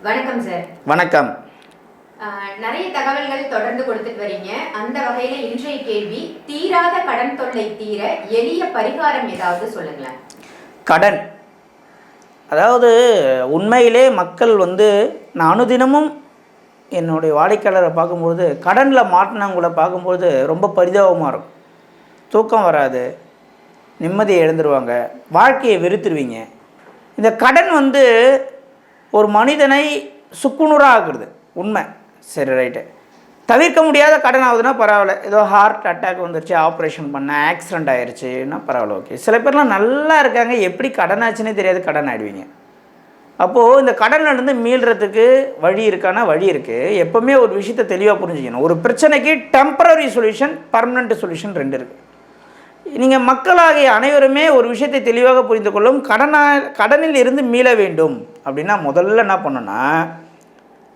வணக்கம் சார். வணக்கம். நிறைய தகவல்கள் தொடர்ந்து கொடுத்துட்டு வரீங்க. அந்த வகையில இன்றைய கேள்வி, தீராத கடன் தொல்லை தீர எளிய பரிகாரம் ஏதாவது சொல்லுங்களேன். கடன், அதாவது உண்மையிலே மக்கள் நான் அனுதினமும் என்னுடைய வாடிக்கையாளரை பார்க்கும்போது கடனில் மாட்டினவங்கள பார்க்கும்போது ரொம்ப பரிதாபமாக இருக்கும். தூக்கம் வராது, நிம்மதியை இழந்துருவாங்க, வாழ்க்கையை வெறுத்துருவீங்க. இந்த கடன் ஒரு மனிதனை சுக்குநூறாக ஆக்குறது உண்மை. சரி, ரைட்டு. தவிர்க்க முடியாத கடன் ஆகுதுன்னா பரவாயில்ல, ஏதோ ஹார்ட் அட்டாக் வந்துருச்சு, ஆப்ரேஷன் பண்ண, ஆக்சிடெண்ட் ஆயிடுச்சுன்னா பரவாயில்ல, ஓகே. சில பேர்லாம் நல்லா இருக்காங்க, எப்படி கடன் ஆச்சுன்னே தெரியாது, கடன் ஆகிடுவீங்க. அப்போது இந்த கடன்லேருந்து மீள்றதுக்கு வழி இருக்கானா? வழி இருக்குது. எப்போவுமே ஒரு விஷயத்தை தெளிவாக புரிஞ்சுக்கணும். ஒரு பிரச்சனைக்கு டெம்பரரி சொல்யூஷன், பர்மனெண்ட் சொல்யூஷன் ரெண்டு இருக்குது. நீங்கள் மக்களாகிய அனைவருமே ஒரு விஷயத்தை தெளிவாக புரிந்து கொள்ளும். கடனில் இருந்து மீள வேண்டும் அப்படின்னா முதல்ல என்ன பண்ணணும்னா,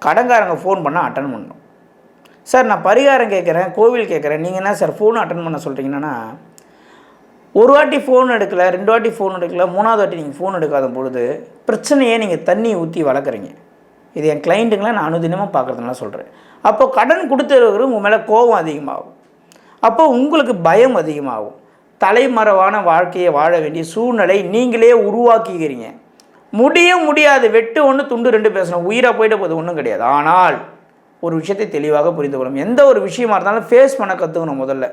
கடன்காரங்க ஃபோன் பண்ணால் அட்டன் பண்ணணும். சார் நான் பரிகாரம் கேட்குறேன், கோவில் கேட்குறேன், நீங்கள் என்ன சார் ஃபோன் அட்டன் பண்ண சொல்கிறீங்கன்னா, ஒரு வாட்டி ஃபோன் எடுக்கலை, ரெண்டு வாட்டி ஃபோன் எடுக்கலை, மூணாவது வாட்டி நீங்கள் ஃபோன் எடுக்காத பொழுது பிரச்சனையே நீங்கள் தண்ணி ஊற்றி வளர்க்குறீங்க. இது என் கிளைண்ட்டுங்களாம் நான் அனுதினமாக பார்க்குறதுனால சொல்கிறேன். அப்போது கடன் கொடுத்துருக்கிற உங்கள் மேலே கோபம் அதிகமாகும். அப்போது உங்களுக்கு பயம் அதிகமாகும். தலைமறைவான வாழ்க்கையை வாழ வேண்டிய சூழ்நிலை நீங்களே உருவாக்கிக்கிறீங்க. முடியாது, வெட்டு ஒன்று துண்டு ரெண்டு பேசணும், உயிராக போயிட்டு போது ஒன்றும் கிடையாது. ஆனால் ஒரு விஷயத்தை தெளிவாக புரிந்து கொள்ளும். எந்த ஒரு விஷயமா இருந்தாலும் ஃபேஸ் பண்ண கற்றுக்கணும். முதல்ல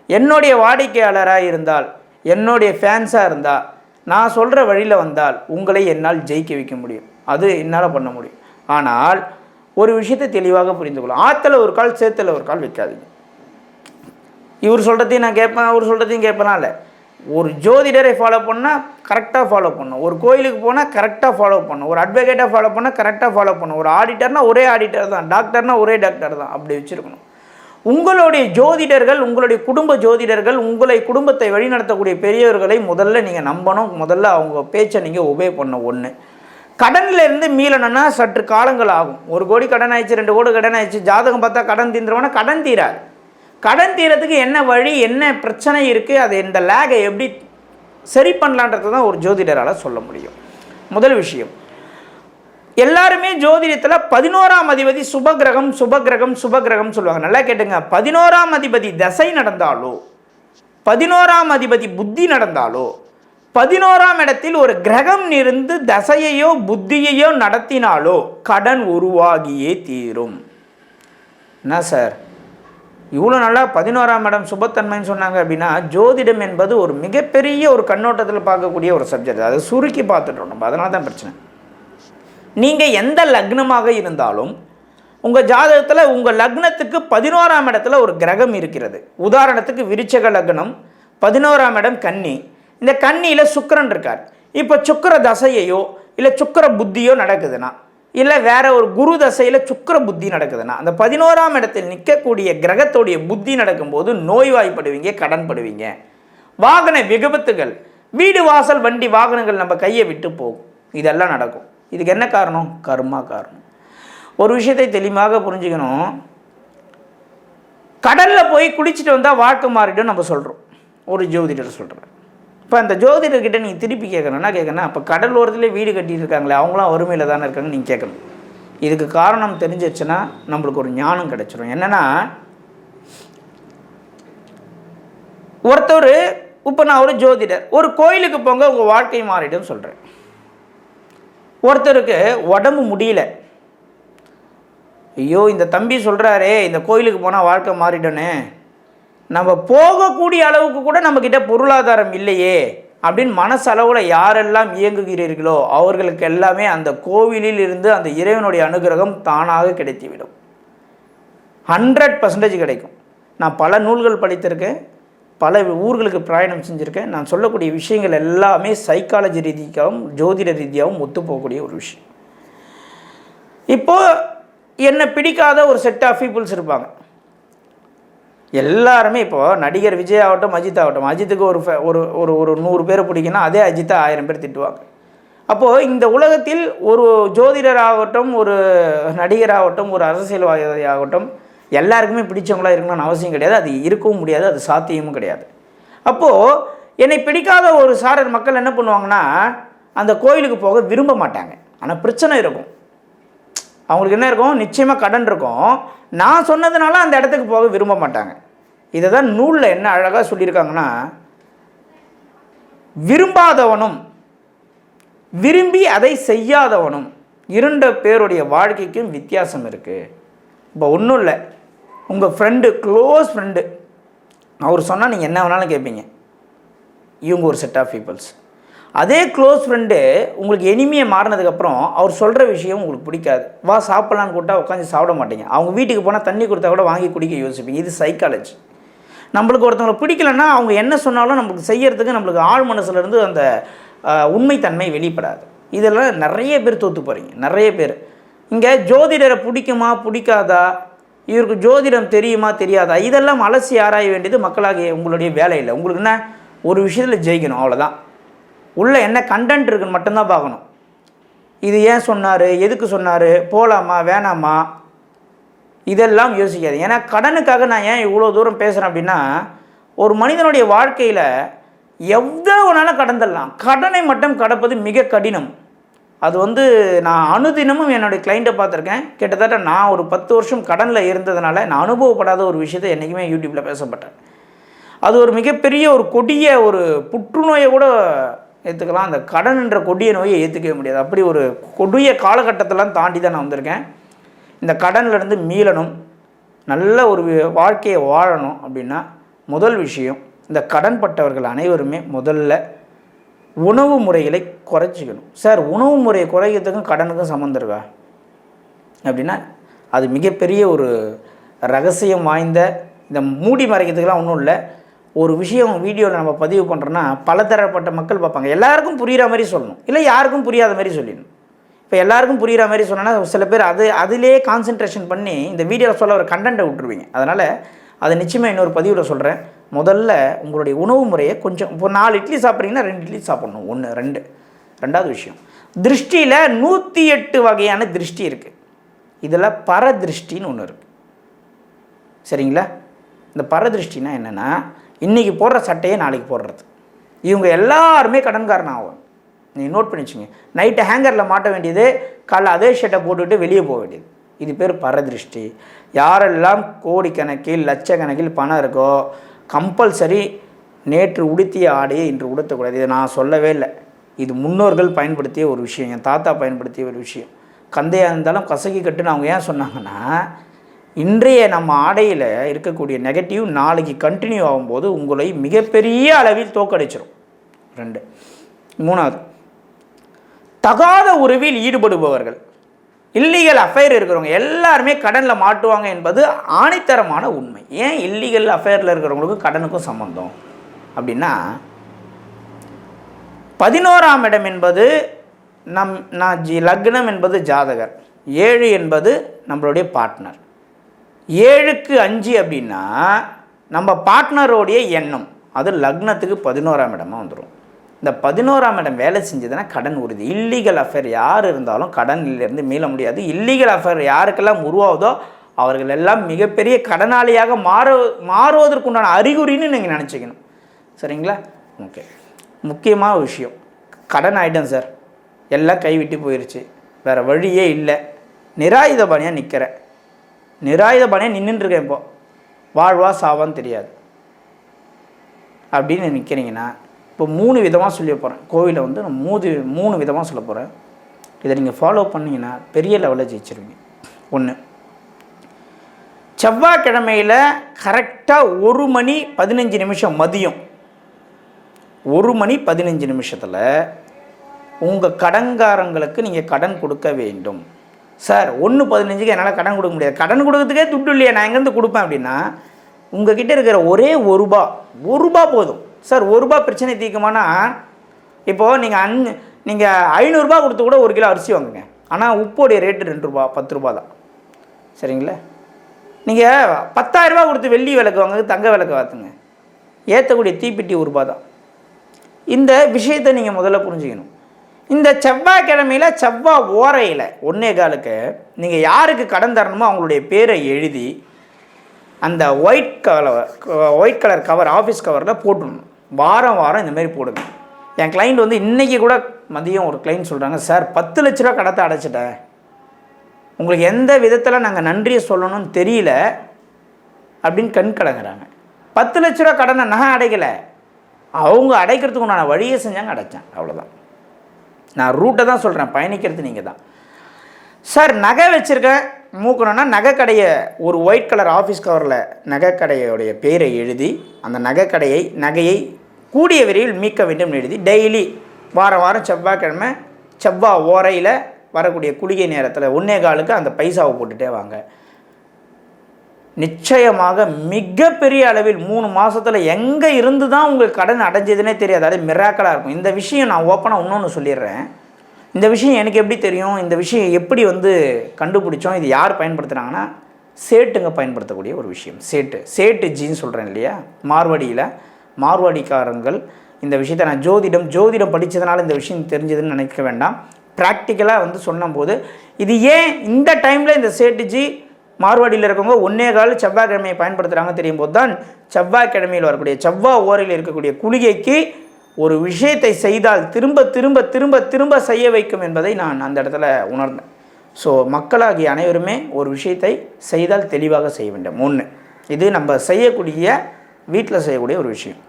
என்னுடைய வாடிக்கையாளராக இருந்தால், என்னுடைய ஃபேன்ஸாக இருந்தால், நான் சொல்கிற வழியில் வந்தால் உங்களை என்னால் ஜெயிக்க வைக்க முடியும். அது என்னால் பண்ண முடியும். ஆனால் ஒரு விஷயத்தை தெளிவாக புரிந்து கொள்ளும். ஆற்றுல ஒரு கால், சேத்துல ஒரு கால் வைக்காதீங்க. இவர் சொல்கிறதையும் நான் கேட்பேன், அவர் சொல்கிறதையும் கேட்பேனா இல்லை. ஒரு ஜோதிடரை ஃபாலோ பண்ணால் கரெக்டாக ஃபாலோ பண்ணணும். ஒரு கோயிலுக்கு போனால் கரெக்டாக ஃபாலோ பண்ணணும். ஒரு அட்வொகேட்டாக ஃபாலோ பண்ணால் கரெக்டாக ஃபாலோ பண்ணணும். ஒரு ஆடிட்டர்னால் ஒரே ஆடிட்டர் தான், டாக்டர்னால் ஒரே டாக்டர் தான், அப்படி வச்சுருக்கணும். உங்களுடைய ஜோதிடர்கள், உங்களுடைய குடும்ப ஜோதிடர்கள், குடும்பத்தை வழிநடத்தக்கூடிய பெரியவர்களை முதல்ல நீங்கள் நம்பணும். முதல்ல அவங்க பேச்சை நீங்கள் ஒபே பண்ணணும். ஒன்று, கடனில் இருந்து மீளணும்னா சற்று காலங்கள் ஆகும். 1 கோடி கடன் ஆயிடுச்சு, 2 கோடி கடன் ஆயிடுச்சு, ஜாதகம் பார்த்தா கடன் தீர்ந்துருவோன்னா கடன் தீராது. கடன் தீரத்துக்கு என்ன வழி, என்ன பிரச்சனை இருக்குது, அது இந்த லேகை எப்படி சரி பண்ணலான்றது தான் ஒரு ஜோதிடரால் சொல்ல முடியும். முதல் விஷயம், எல்லாருமே ஜோதிடத்தில் 11ஆம் அதிபதி சுபகிரகம் சுபகிரகம் சுபகிரகம் சொல்லுவாங்க. நல்லா கேட்டுங்க. 11ஆம் அதிபதி தசை நடந்தாலோ, 11ஆம் அதிபதி புத்தி நடந்தாலோ, 11ஆம் இடத்தில் ஒரு கிரகம் இருந்து தசையையோ புத்தியையோ நடத்தினாலோ கடன் உருவாகியே தீரும். என்ன சார் இவ்வளோ நல்லா 11ஆம் இடம் சுபத்தன்மைன்னு சொன்னாங்க அப்படின்னா, ஜோதிடம் என்பது ஒரு மிகப்பெரிய ஒரு கண்ணோட்டத்தில் பார்க்கக்கூடிய ஒரு சப்ஜெக்ட். அதை சுருக்கி பார்த்துட்டோம் நம்ம. அதனால தான் பிரச்சனை. நீங்கள் எந்த லக்னமாக இருந்தாலும் உங்கள் ஜாதகத்தில் உங்கள் லக்னத்துக்கு 11ஆம் இடத்துல ஒரு கிரகம் இருக்கிறது. உதாரணத்துக்கு விருச்சக லக்னம், 11ஆம் இடம் கன்னி. இந்த கன்னியில் சுக்கிரன் இருக்கார். இப்போ சுக்கிர தசையையோ இல்லை சுக்கிர புத்தியோ நடக்குதுன்னா, இல்லை வேற ஒரு குரு தசையில் சுக்கிர புத்தி நடக்குதுன்னா, அந்த 11ஆம் இடத்தில் நிற்கக்கூடிய கிரகத்தோடைய புத்தி நடக்கும்போது நோய்வாய்ப்படுவீங்க, கடன் படுவீங்க. வாகன விபத்துகள், வீடு வாசல் வண்டி வாகனங்கள் நம்ம கையை விட்டு போகும். இதெல்லாம் நடக்கும். இதுக்கு என்ன காரணம்? கர்மா காரணம். ஒரு விஷயத்தை தெளிவாக புரிஞ்சுக்கணும். கடலில் போய் குளிச்சுட்டு வந்தால் வாழ்க்கை மாறிடும் நம்ம சொல்கிறோம், ஒரு ஜோதிடர் சொல்கிறார். இப்போ அந்த ஜோதிடர்கிட்ட நீங்கள் திருப்பி கேட்கணும். அப்போ கடல் ஓரத்துலேயே வீடு கட்டிட்டு இருக்காங்களே, அவங்களாம் வறுமையில் தானே இருக்காங்க நீங்கள் கேட்கணும். இதுக்கு காரணம் தெரிஞ்சிருச்சுன்னா நம்மளுக்கு ஒரு ஞானம் கிடைச்சிடும். என்னென்னா, ஒருத்தர், இப்போ நான் ஒரு ஜோதிடர், ஒரு கோயிலுக்கு போங்க உங்கள் வாழ்க்கை மாறிடும் சொல்கிறேன். ஒருத்தருக்கு உடம்பு முடியல, ஐயோ இந்த தம்பி சொல்கிறாரே இந்த கோயிலுக்கு போனால் வாழ்க்கை மாறிடனே, நம்ம போகக்கூடிய அளவுக்கு கூட நம்மக்கிட்ட பொருளாதாரம் இல்லையே அப்படின்னு மனசளவில் யாரெல்லாம் இயங்குகிறீர்களோ அவர்களுக்கு எல்லாமே அந்த கோவிலில் இருந்து அந்த இறைவனுடைய அனுகிரகம் தானாக கிடைத்துவிடும். 100% கிடைக்கும். நான் பல நூல்கள் படித்திருக்கேன், பல ஊர்களுக்கு பிரயாணம் செஞ்சுருக்கேன். நான் சொல்லக்கூடிய விஷயங்கள் எல்லாமே சைக்காலஜி ரீதியாகவும் ஜோதிட ரீதியாகவும் ஒத்துப்போகக்கூடிய ஒரு விஷயம். இப்போது என்னை பிடிக்காத ஒரு செட் ஆஃப் பீப்புள்ஸ் இருப்பாங்க. எல்லாருமே இப்போது நடிகர் விஜய் ஆகட்டும், அஜித் ஆகட்டும், அஜித்துக்கு ஒரு 100 பேரை பிடிக்குன்னா அதே அஜித்தை 1000 பேர் திட்டுவாங்க. அப்போது இந்த உலகத்தில் ஒரு ஜோதிடர் ஆகட்டும், ஒரு நடிகராகட்டும், ஒரு அரசியல்வாதி ஆகட்டும், எல்லாருக்குமே பிடிச்சவங்களாக இருக்கணும்னு அவசியம் கிடையாது. அது இருக்கவும் முடியாது, அது சாத்தியமும் கிடையாது. அப்போது என்னை பிடிக்காத ஒரு சாரர் மக்கள் என்ன பண்ணுவாங்கன்னா, அந்த கோயிலுக்கு போக விரும்ப மாட்டாங்க. ஆனால் பிரச்சனை இருக்கும். அவங்களுக்கு என்ன இருக்கும், நிச்சயமாக கடன் இருக்கும். நான் சொன்னதுனால அந்த இடத்துக்கு போக விரும்ப மாட்டாங்க. இதை தான் நூலில் என்ன அழகாக சொல்லியிருக்காங்கன்னா, விரும்பாதவனும் விரும்பி அதை செய்யாதவனும் 2 பேருடைய வாழ்க்கைக்கும் வித்தியாசம் இருக்குது. இப்போ ஒன்றும் இல்லை, உங்கள் ஃப்ரெண்டு, க்ளோஸ் ஃப்ரெண்டு, அவர் சொன்னால் நீங்கள் என்ன வேணாலும் கேட்பீங்க. இவங்க ஒரு செட் ஆஃப் பீப்புள்ஸ். அதே க்ளோஸ் ஃப்ரெண்டு உங்களுக்கு எனிமையை மாறினதுக்கப்புறம் அவர் சொல்கிற விஷயம் உங்களுக்கு பிடிக்காது. வா சாப்பிட்லான்னு கூப்பிட்டா உட்காந்து சாப்பிட மாட்டீங்க. அவங்க வீட்டுக்கு போனால் தண்ணி கொடுத்தா கூட வாங்கி குடிக்க யோசிப்பீங்க. இது சைக்காலஜி. நம்மளுக்கு ஒருத்தவங்களை பிடிக்கலன்னா அவங்க என்ன சொன்னாலும் நம்மளுக்கு செய்யறதுக்கு நம்மளுக்கு ஆழ் மனசுலேருந்து அந்த உண்மைத்தன்மை வெளிப்படாது. இதெல்லாம் நிறைய பேர் தோற்று போகிறீங்க. நிறைய பேர் இங்கே ஜோதிடரை பிடிக்குமா பிடிக்காதா, இவருக்கு ஜோதிடம் தெரியுமா தெரியாதா, இதெல்லாம் அலசி ஆராய வேண்டியது மக்களாகிய உங்களுடைய வேலை இல்லை. உங்களுக்கு என்ன, ஒரு விஷயத்தில் ஜெயிக்கணும், அவ்வளோதான். உள்ளே என்ன கண்டென்ட் இருக்குன்னு மட்டும்தான் பார்க்கணும். இது ஏன் சொன்னார், எதுக்கு சொன்னார், போகலாமா வேணாமா, இதெல்லாம் யோசிக்காது. ஏன்னா கடனுக்காக நான் ஏன் இவ்வளோ தூரம் பேசுகிறேன் அப்படின்னா, ஒரு மனிதனுடைய வாழ்க்கையில் எவ்வளோனாலும் கடந்துடலாம், கடனை மட்டும் கடப்பது மிக கடினம். அது நான் அனுதினமும் என்னுடைய கிளைண்ட்டை பார்த்துருக்கேன். கிட்டத்தட்ட நான் ஒரு 10 வருஷம் கடனில் இருந்ததுனால நான் அனுபவப்படாத ஒரு விஷயத்தை என்றைக்குமே யூடியூப்பில் பேசப்பட்டேன். அது ஒரு மிகப்பெரிய ஒரு கொடிய ஒரு புற்றுநோயை கூட ஏற்றுக்கலாம். அந்த கடன் என்ற கொடிய நோயை ஏற்றுக்கவே முடியாது. அப்படி ஒரு கொடிய காலகட்டத்தெல்லாம் தாண்டி தான் நான் வந்திருக்கேன். இந்த கடன்லேருந்து மீளணும், நல்ல ஒரு வாழ்க்கையை வாழணும் அப்படின்னா முதல் விஷயம், இந்த கடன்பட்டவர்கள் அனைவருமே முதல்ல உணவு முறைகளை குறைச்சிக்கணும். சார், உணவு முறையை குறைக்கிறதுக்கும் கடனுக்கும் சம்மந்தம் இருக்கா அப்படின்னா அது மிகப்பெரிய ஒரு ரகசியம் வாய்ந்த, இந்த மூடி மறைக்கிறதுக்கெலாம் ஒன்றும் இல்லை. ஒரு விஷயம் வீடியோவில் நம்ம பதிவு பண்ணுறோன்னா பலதரப்பட்ட மக்கள் பார்ப்பாங்க. எல்லாருக்கும் புரிகிற மாதிரி சொல்லணும், இல்லை யாருக்கும் புரியாத மாதிரி சொல்லிடணும். இப்போ எல்லாருக்கும் புரிகிற மாதிரி சொன்னோன்னா சில பேர் அதிலே கான்சன்ட்ரேஷன் பண்ணி இந்த வீடியோவில் சொல்ல ஒரு கண்டென்ட்டை விட்டுருவீங்க. அதனால் அதை நிச்சயமாக இன்னொரு பதிவில் சொல்கிறேன். முதல்ல உங்களுடைய உணவு முறையை கொஞ்சம், இப்போ 4 இட்லி சாப்பிட்றீங்கன்னா 2 இட்லி சாப்பிட்ணும், 1 2. ரெண்டாவது விஷயம், திருஷ்டியில் 108 வகையான திருஷ்டி இருக்குது. இதில் பரதிருஷ்டின்னு ஒன்று இருக்குது. சரிங்களா? இந்த பரதிருஷ்டினா என்னென்னா, இன்றைக்கி போடுற சட்டையை நாளைக்கு போடுறது. இவங்க எல்லாருமே கடன்காரன் ஆகும். நீங்கள் நோட் பண்ணி வச்சுங்க. நைட்டு ஹேங்கரில் மாட்ட வேண்டியது, காலைல அதே ஷர்ட்டை போட்டுவிட்டு வெளியே போக வேண்டியது. இது பேர் பரதிருஷ்டி. யாரெல்லாம் கோடிக்கணக்கில் லட்சக்கணக்கில் பணம் இருக்கோ கம்பல்சரி நேற்று உடுத்திய ஆடையை இன்று உடுத்தக்கூடாது. இதை நான் சொல்லவே இல்லை, இது முன்னோர்கள் பயன்படுத்திய ஒரு விஷயம், என் தாத்தா பயன்படுத்திய ஒரு விஷயம். கந்தையாக இருந்தாலும் கசக்கி கட்டுன்னு அவங்க ஏன் சொன்னாங்கன்னா, இன்றைய நம்ம ஆடையில் இருக்கக்கூடிய நெகட்டிவ் நாளைக்கு கண்டினியூ ஆகும்போது உங்களை மிகப்பெரிய அளவில் தோக்கடிச்சிடும். 2. 3வது, தகாத உறவில் ஈடுபடுபவர்கள், இல்லீகல் அஃபேர் இருக்கிறவங்க எல்லாருமே கடனில் மாட்டுவாங்க என்பது ஆணித்தரமான உண்மை. ஏன் இல்லீகல் அஃபேரில் இருக்கிறவங்களுக்கும் கடனுக்கும் சம்பந்தம் அப்படின்னா, 11ஆம் இடம் என்பது லக்னம் என்பது ஜாதகர், 7 என்பது நம்மளுடைய பார்ட்னர். 7க்கு 5 அப்படின்னா நம்ம பார்ட்னரோடைய எண்ணம், அது லக்னத்துக்கு 11ஆம் இடமாக வந்துடும். இந்த 11ஆம் இடம் வேலை செஞ்சதுன்னா கடன் உறுதி. இல்லீகல் அஃபேர் யார் இருந்தாலும் கடனிலிருந்து மீள முடியாது. இல்லீகல் அஃபேர் யாருக்கெல்லாம் உருவாகுதோ அவர்கள் எல்லாம் மிகப்பெரிய கடனாளியாக மாறுவதற்குண்டான அறிகுறின்னு நீங்கள் நினச்சிக்கணும். சரிங்களா? ஓகே. முக்கியமான விஷயம், கடன் ஆகிட்டேன் சார், எல்லாம் கைவிட்டு போயிடுச்சு, வேறு வழியே இல்லை, நிராயுதபாணியாக நிற்கிறேன், நிராயுதபாணியாக நின்றுட்டுருக்கேன், இப்போ வாழ்வா சாவான்னு தெரியாது அப்படின்னு நிற்கிறீங்கன்னா, இப்போ 3 விதமாக சொல்ல போகிறேன். கோவிலில் நான் 3 விதமாக சொல்ல போகிறேன். இதை நீங்கள் ஃபாலோ பண்ணிங்கன்னா பெரிய லெவலில் ஜெயிச்சிருவீங்க. 1, செவ்வாய்க்கிழமையில் கரெக்டாக 1 மணி 15 நிமிஷம் மதியம் 1 மணி 15 நிமிஷத்தில் உங்கள் கடன்காரங்களுக்கு நீங்கள் கடன் கொடுக்க வேண்டும். சார் 1:15க்கு என்னால் கடன் கொடுக்க முடியாது, கடன் கொடுக்கறதுக்கே துட்டு இல்லையா, நான் எங்கேருந்து கொடுப்பேன் அப்படின்னா, உங்ககிட்ட இருக்கிற ஒரே ஒரு ரூபா போதும். சார் 1 ரூபா பிரச்சனை தீர்க்குமானா, இப்போது நீங்கள் 500 ரூபா கொடுத்து கூட 1 கிலோ அரிசி வாங்குங்க, ஆனால் உப்போடைய ரேட்டு 2 ரூபா 10 ரூபா தான். சரிங்களா? நீங்கள் 10,000 ரூபா கொடுத்து வெள்ளி விளக்கு வாங்குங்க, தங்க விளக்கு வாத்துங்க, ஏற்றக்கூடிய தீப்பெட்டி 1 ரூபா தான். இந்த விஷயத்தை நீங்கள் முதல்ல புரிஞ்சுக்கணும். இந்த செவ்வாய்க்கிழமையில் செவ்வாய் ஓரையில் 1:15க்கு நீங்கள் யாருக்கு கடன் தரணுமோ அவங்களுடைய பேரை எழுதி அந்த ஒயிட் கலர் கவர், ஆஃபீஸ் கவரில் போட்டுடணும். வாரம் இந்தமாரி போடுங்க. என் கிளைண்ட் இன்றைக்கி கூட மதியம் ஒரு கிளைண்ட் சொல்கிறாங்க, சார் 10 லட்ச ரூபா கடத்தை அடைச்சிட்டேன், உங்களுக்கு எந்த விதத்தில் நாங்கள் நன்றியை சொல்லணும்னு தெரியல அப்படின்னு கண் கலங்குறாங்க. 10 லட்ச ரூபா கடனை நகை அடைக்கலை, அவங்க அடைக்கிறதுக்கு உண்டான வழியை செஞ்சாங்க, அடைச்சாங்க, அவ்வளோதான். நான் ரூட்டை தான் சொல்கிறேன், பயணிக்கிறது நீங்கள் தான். சார் நகை வச்சுருக்கேன் மூக்கணுன்னா நகைக்கடையை ஒரு ஒயிட் கலர் ஆஃபீஸ் கவரில் நகைக்கடையோடைய பேரை எழுதி அந்த நகையை கூடிய விரைவில் மீட்க வேண்டும் எழுதி டெய்லி வாரம் செவ்வாய்க்கிழமை செவ்வாய் ஓரையில் வரக்கூடிய குளிகை நேரத்தில் 1.25க்கு அந்த பைசாவை போட்டுகிட்டே வாங்க. நிச்சயமாக மிகப்பெரிய அளவில் 3 மாதத்தில் எங்கே இருந்து தான் உங்களுக்கு கடன் அடைஞ்சதுன்னே தெரியாது. அது மிராக்கலாக இருக்கும். இந்த விஷயம் நான் ஓப்பனாக இன்னொன்று சொல்லிடுறேன். இந்த விஷயம் எனக்கு எப்படி தெரியும், இந்த விஷயம் எப்படி கண்டுபிடிச்சோம், இது யார் பயன்படுத்துகிறாங்கன்னா சேட்டுங்க பயன்படுத்தக்கூடிய ஒரு விஷயம். சேட்டு ஜின்னு சொல்கிறேன் இல்லையா, மார்வாடிக்காரங்கள் இந்த விஷயத்தை நான் ஜோதிடம் படித்ததுனால இந்த விஷயம் தெரிஞ்சதுன்னு நினைக்க வேண்டாம். ப்ராக்டிக்கலாக சொன்னபோது இது ஏன் இந்த டைமில் இந்த சேட்டுஜி மார்வாடியில் இருக்கவங்க 1.25 செவ்வாய்க்கிழமையை பயன்படுத்துகிறாங்க தெரியும் போது தான் செவ்வாய்க்கிழமையில் வரக்கூடிய செவ்வாய் ஓரையில் இருக்கக்கூடிய குளிகைக்கு ஒரு விஷயத்தை செய்தால் திரும்ப திரும்ப திரும்ப திரும்ப செய்ய வைக்கும் என்பதை நான் அந்த இடத்துல உணர்ந்தேன். ஸோ மக்களாகிய அனைவருமே ஒரு விஷயத்தை செய்தால் தெளிவாக செய்ய வேண்டும். 1 இது நம்ம செய்யக்கூடிய வீட்டில் செய்யக்கூடிய ஒரு விஷயம்.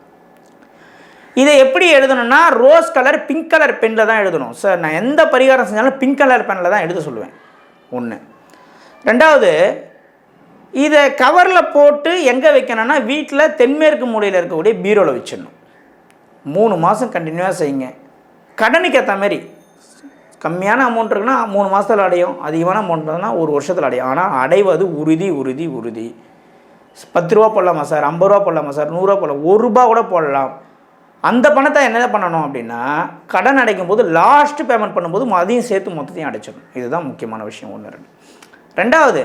இதை எப்படி எழுதணும்னா ரோஸ் கலர் பிங்க் கலர் பெனில் தான் எழுதணும். சார் நான் எந்த பரிகாரம் செஞ்சாலும் பிங்க் கலர் பெனில் தான் எழுத சொல்லுவேன். 1. 2வது இதை கவரில் போட்டு எங்கே வைக்கணும்னா வீட்டில் தென்மேற்கு மூலையில் இருக்கக்கூடிய பீரோவில் வச்சிடணும். 3 மாதம் கண்டினியூவாக செய்யுங்க. கடனுக்கு ஏற்ற மாதிரி கம்மியான அமௌண்ட் இருக்குன்னா 3 மாதத்தில் அடையும், அதிகமான அமௌண்ட் இருக்குன்னா 1 வருஷத்தில் அடையும். ஆனால் அடைவது உறுதி. 10 ரூபா போடலாமா சார், 50 ரூபா போடலாமா சார், 100 ரூபா போடலாம், 1 ரூபா கூட போடலாம். அந்த பணத்தை என்ன பண்ணணும் அப்படின்னா கடன் அடைக்கும் போது லாஸ்ட் பேமெண்ட் பண்ணும்போது அதையும் சேர்த்து மொத்தத்தையும் அடைச்சிடணும். இதுதான் முக்கியமான விஷயம். 1. 2வது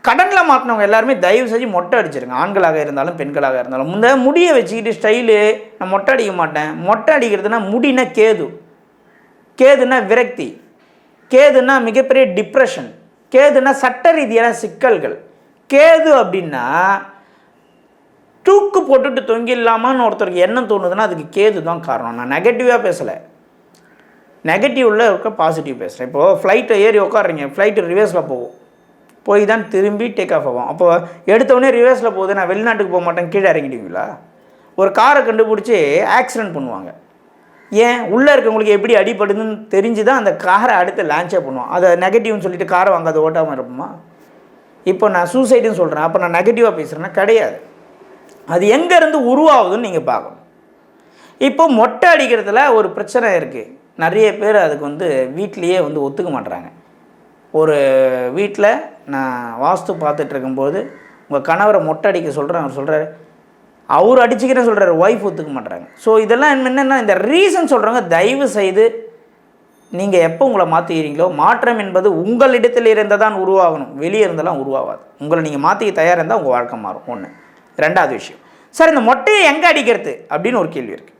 கடனில் மாட்டினவங்க எல்லாருமே தயவு செஞ்சு மொட்டை அடிச்சிருங்க. ஆண்களாக இருந்தாலும் பெண்களாக இருந்தாலும். முடியை வச்சுக்கிட்டு ஸ்டைலு நான் மொட்டை அடிக்க மாட்டேன். மொட்டை அடிக்கிறதுனா முடினா கேதுன்னா விரக்தி, கேதுன்னா மிகப்பெரிய டிப்ரெஷன், கேதுன்னா சட்ட ரீதியான சிக்கல்கள். கேது அப்படின்னா தூக்கு போட்டுட்டு தொங்கிடலாமான்னு ஒருத்தருக்கு எண்ணம் தோணுதுன்னா அதுக்கு கேது தான் காரணம். நான் நெகட்டிவாக பேசலை, நெகட்டிவில் இருக்க பாசிட்டிவ் பேசுகிறேன். இப்போது ஃப்ளைட்டை ஏறி உட்காடுறீங்க, ஃப்ளைட்டு ரிவர்ஸில் போய் தான் திரும்பி டேக் ஆஃப் ஆகும். அப்போ எடுத்தவொடனே ரிவர்ஸில் போகுது, நான் வெளிநாட்டுக்கு போக மாட்டேன், கீழே இறங்கிடுவீங்களா? ஒரு காரை கண்டுபிடிச்சி ஆக்சிடென்ட் பண்ணுவாங்க. ஏன் உள்ளே இருக்கவங்களுக்கு எப்படி அடிப்படுதுன்னு தெரிஞ்சு தான் அந்த காரை அடுத்து லான்ச்சே பண்ணுவோம். அதை நெகட்டிவ்னு சொல்லிட்டு காரை வாங்காத ஓட்டாமல் இருப்போமா? இப்போ நான் சூசைடுன்னு சொல்கிறேன், அப்போ நான் நெகட்டிவாக பேசுகிறேன்னா கிடையாது. அது எங்கேருந்து உருவாகுதுன்னு நீங்கள் பார்க்கணும். இப்போ மொட்டை அடிக்கிறதுல ஒரு பிரச்சனை இருக்குது. நிறைய பேர் அதுக்கு வீட்லேயே ஒத்துக்க மாட்டுறாங்க. ஒரு வீட்டில் நான் வாஸ்து பார்த்துட்டு இருக்கும்போது உங்கள் கணவரை மொட்டை அடிக்க சொல்கிறேன், அவர் சொல்கிறாரு, அவர் அடிச்சுக்கிறேன்னு சொல்கிறாரு, ஒய்ஃப் ஒத்துக்க மாட்டுறாங்க. ஸோ இதெல்லாம் என்னென்னா இந்த ரீசன் சொல்கிறவங்க தயவு செய்து நீங்கள் எப்போ உங்களை மாற்றிக்கிறீங்களோ, மாற்றம் என்பது உங்களிடத்தில் இருந்தால் தான் உருவாகணும், வெளியே இருந்தாலும் உருவாகாது. உங்களை நீங்கள் மாற்றிக்க தயாராக இருந்தால் உங்கள் வாழ்க்கை மாறும். 1. 2வது விஷயம், சார் இந்த மொட்டையை எங்கே அடிக்கிறது அப்படின்னு ஒரு கேள்வி இருக்குது.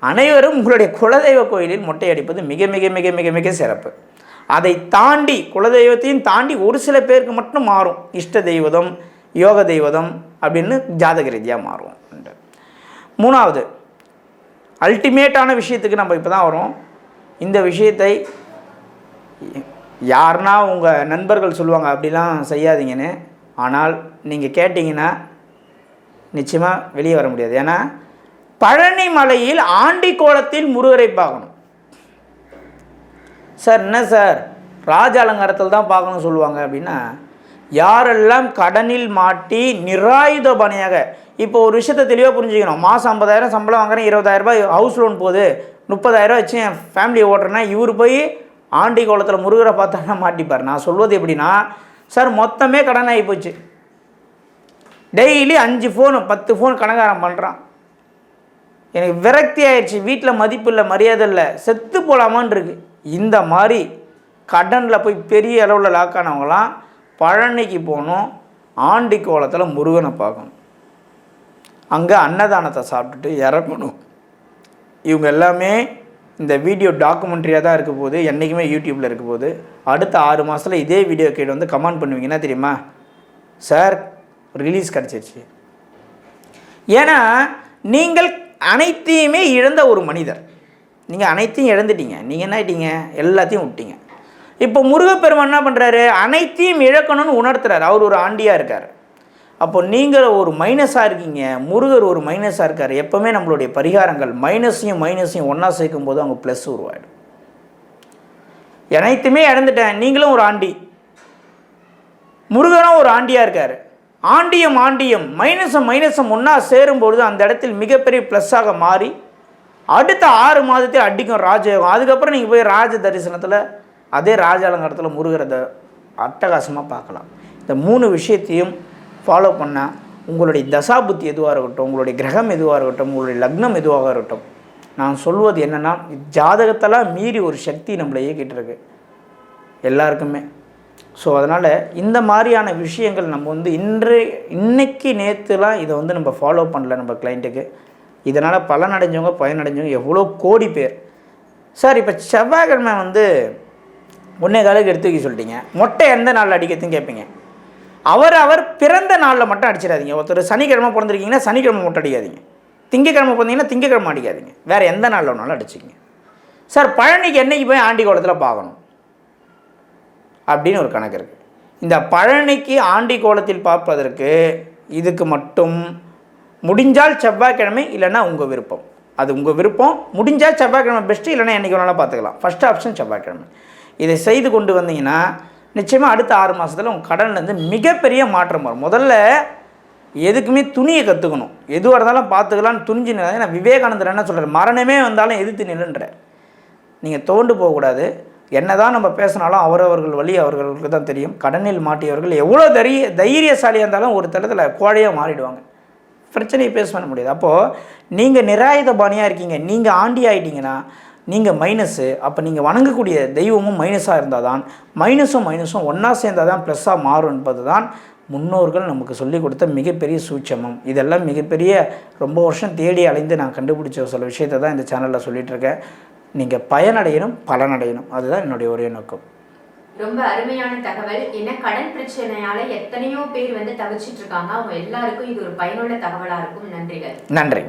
அனைவரும் உங்களுடைய குலதெய்வ கோயிலில் மொட்டை அடிப்பது மிக மிக மிக மிக மிக சிறப்பு. அதை தாண்டி குலதெய்வத்தையும் தாண்டி ஒரு சில பேருக்கு மட்டும் மாறும். இஷ்ட தெய்வதம், யோக தெய்வதம் அப்படின்னு ஜாதக ரீதியாக மாறும். 3வது அல்டிமேட்டான விஷயத்துக்கு நம்ம இப்போ தான் வரோம். இந்த விஷயத்தை யாருன்னா உங்கள் நண்பர்கள் சொல்லுவாங்க அப்படிலாம் செய்யாதீங்கன்னு. ஆனால் நீங்கள் கேட்டிங்கன்னா நிச்சயமாக வெளியே வர முடியாது. ஏன்னா பழனி மலையில் ஆண்டி கோலத்தில் முருகரை பார்க்கணும். சார் என்ன சார் ராஜ அலங்காரத்தில் தான் பார்க்கணும்னு சொல்லுவாங்க அப்படின்னா, யாரெல்லாம் கடனில் மாட்டி நிராயுதபாணியாக, இப்போ ஒரு விஷயத்தை தெளிவாக புரிஞ்சுக்கணும். மாதம் 50,000 சம்பளம் வாங்குறேன், 20,000 ரூபாய் ஹவுஸ் லோன் போகுது, 30,000 வச்சு என் ஃபேமிலியை ஓட்டுறேன்னா இவர் போய் ஆண்டி கோலத்தில் முருகரை பார்த்தாங்கன்னா மாட்டிப்பார். நான் சொல்வது எப்படின்னா, சார் மொத்தமே கடன் ஆகி போச்சு, டெய்லி 5 ஃபோனு 10 ஃபோன் கணக்காரம் பண்ணுறான், எனக்கு விரக்தி ஆயிடுச்சு, வீட்டில் மதிப்பு இல்லை, மரியாதை இல்லை, செத்து போகலாமான் இருக்கு. இந்த மாதிரி கடனில் போய் பெரிய அளவில் லாக் ஆனவங்களாம் பழனிக்கு போகணும், ஆண்டி கோலத்தில் முருகனை பார்க்கணும், அங்கே அன்னதானத்தை சாப்பிட்டுட்டு இறக்கணும். இவங்க எல்லாமே இந்த வீடியோ டாக்குமெண்ட்ரியாக தான் இருக்க போது, என்றைக்குமே யூடியூப்பில் இருக்க போது. அடுத்த 6 மாதத்தில் இதே வீடியோ கீழே கமெண்ட் பண்ணுவீங்கன்னா தெரியுமா, சார் ரிலீஸ் கிடச்சிருச்சு. ஏன்னா நீங்கள் அனைத்தையுமே இழந்த ஒரு மனிதர், நீங்கள் அனைத்தையும் இழந்துட்டீங்க. நீங்கள் என்ன ஆகிட்டீங்க, எல்லாத்தையும் விட்டீங்க. இப்போ முருகப்பெருமான் என்ன பண்ணுறாரு, அனைத்தையும் இழக்கணும்னு உணர்த்துறாரு. அவர் ஒரு ஆண்டியாக இருக்கார். அப்போ நீங்கள் ஒரு மைனஸாக இருக்கீங்க, முருகர் ஒரு மைனஸாக இருக்கார். எப்போவுமே நம்மளுடைய பரிகாரங்கள் மைனஸையும் ஒன்றா சேர்க்கும் போது அவங்க ப்ளஸ் உருவாயிடும். அனைத்துமே இழந்துட்டேன், நீங்களும் ஒரு ஆண்டி, முருகனும் ஒரு ஆண்டியாக இருக்கார். ஆண்டியும் மைனஸும் ஒன்றா சேரும்பொழுது அந்த இடத்தில் மிகப்பெரிய ப்ளஸ்ஸாக மாறி அடுத்த 6 மாதத்தில் அடிக்கும் ராஜயோகம். அதுக்கப்புறம் நீங்கள் போய் ராஜ தரிசனத்தில் அதே ராஜ அலங்காரத்தில் முருகிறத அட்டகாசமாக பார்க்கலாம். இந்த 3 விஷயத்தையும் ஃபாலோ பண்ணால் உங்களுடைய தசாபுத்தி எதுவாக இருக்கட்டும், உங்களுடைய கிரகம் எதுவாக இருக்கட்டும், உங்களுடைய லக்னம் எதுவாக இருக்கட்டும், நான் சொல்வது என்னென்னா, ஜாதகத்தெல்லாம் மீறி ஒரு சக்தி நம்மளை இயக்கிட்டு இருக்கு எல்லாருக்குமே. ஸோ அதனால் இந்த மாதிரியான விஷயங்கள் நம்ம வந்து இன்னைக்கு நேற்றுலாம் இதை வந்து நம்ம ஃபாலோ பண்ணல நம்ம கிளைண்ட்டுக்கு. இதனால் பலனடைஞ்சவங்க பயனடைஞ்சவங்க எவ்வளோ கோடி பேர். சார் இப்போ செவ்வாய்க்கிழமை வந்து 1 காலுக்கு எடுத்து வைக்க சொல்லிட்டீங்க, மொட்டை எந்த நாளில் அடிக்கிறதுன்னு கேட்பீங்க. அவர் பிறந்த நாளில் மட்டும் அடிச்சிடாதீங்க. ஒருத்தர் சனிக்கிழமை பிறந்திருக்கீங்கன்னா சனிக்கிழமை மொட்டை அடிக்காதீங்க, திங்கக்கிழமை பிறந்தீங்கன்னா திங்கக்கிழமை அடிக்காதீங்க, வேறு எந்த நாளில் ஒன்றாலும் அடிச்சிங்க. சார் பழனிக்கு என்னைக்கு போய் ஆண்டி கோலத்தில் பார்க்கணும் அப்படின்னு ஒரு கணக்கு இருக்குது. இந்த பழனிக்கு ஆண்டி கோலத்தில் பார்ப்பதற்கு இதுக்கு மட்டும் முடிஞ்சால் செவ்வாய்க்கிழமை, இல்லைன்னா உங்கள் விருப்பம், அது உங்கள் விருப்பம். முடிஞ்சால் செவ்வாய்க்கிழமை பெஸ்ட்டு, இல்லைன்னா என்றைக்கு வேணாலும் பார்த்துக்கலாம். ஃபஸ்ட் ஆப்ஷன் செவ்வாய்க்கிழமை. இதை செய்து கொண்டு வந்தீங்கன்னா நிச்சயமாக அடுத்த 6 மாதத்தில் உங்கள் கடன்லேருந்து மிகப்பெரிய மாற்றம் வரும். முதல்ல எதுக்குமே துணியை கற்றுக்கணும். எதுவாக இருந்தாலும் பார்த்துக்கலான்னு துணிஞ்சு நிலை. நான் விவேகானந்தர் என்ன சொல்கிறார், மரணமே வந்தாலும் எதிர்த்து நில்லுன்ற. நீங்கள் தோண்டு போகக்கூடாது. என்ன தான் நம்ம பேசினாலும் அவரவர்கள் வழி அவர்களுக்கு தான் தெரியும். கடனில் மாட்டியவர்கள் எவ்வளோ தைரியசாலியாக இருந்தாலும் ஒரு தளத்தில் கோழையாக மாறிடுவாங்க. பிரச்சனையை பேச பண்ண முடியாது. அப்போது நீங்கள் நிராயுத பாணியாக இருக்கீங்க, நீங்கள் ஆண்டி ஆகிட்டீங்கன்னா நீங்கள் மைனஸு. அப்போ நீங்கள் வணங்கக்கூடிய தெய்வமும் மைனஸாக இருந்தால் தான் மைனஸும் ஒன்றா சேர்ந்தால் தான் ப்ளஸ்ஸாக மாறும் என்பது தான் முன்னோர்கள் நமக்கு சொல்லிக் கொடுத்த மிகப்பெரிய சூட்சமம். இதெல்லாம் மிகப்பெரிய ரொம்ப வருஷம் தேடி அலைந்து நான் கண்டுபிடிச்ச சில விஷயத்தை தான் இந்த சேனலில் சொல்லிகிட்ருக்கேன். நீங்கள் பயனடையணும், பலனடையணும், அதுதான் என்னுடைய ஒரே நோக்கம். ரொம்ப அருமையான தகவல். ஏன்னா கடன் பிரச்சனையால எத்தனையோ பேர் வந்து தவிச்சிட்டு இருக்காங்க. அவங்க எல்லாருக்கும் இது ஒரு பயனுள்ள தகவலா இருக்கும். நன்றிகள். நன்றி.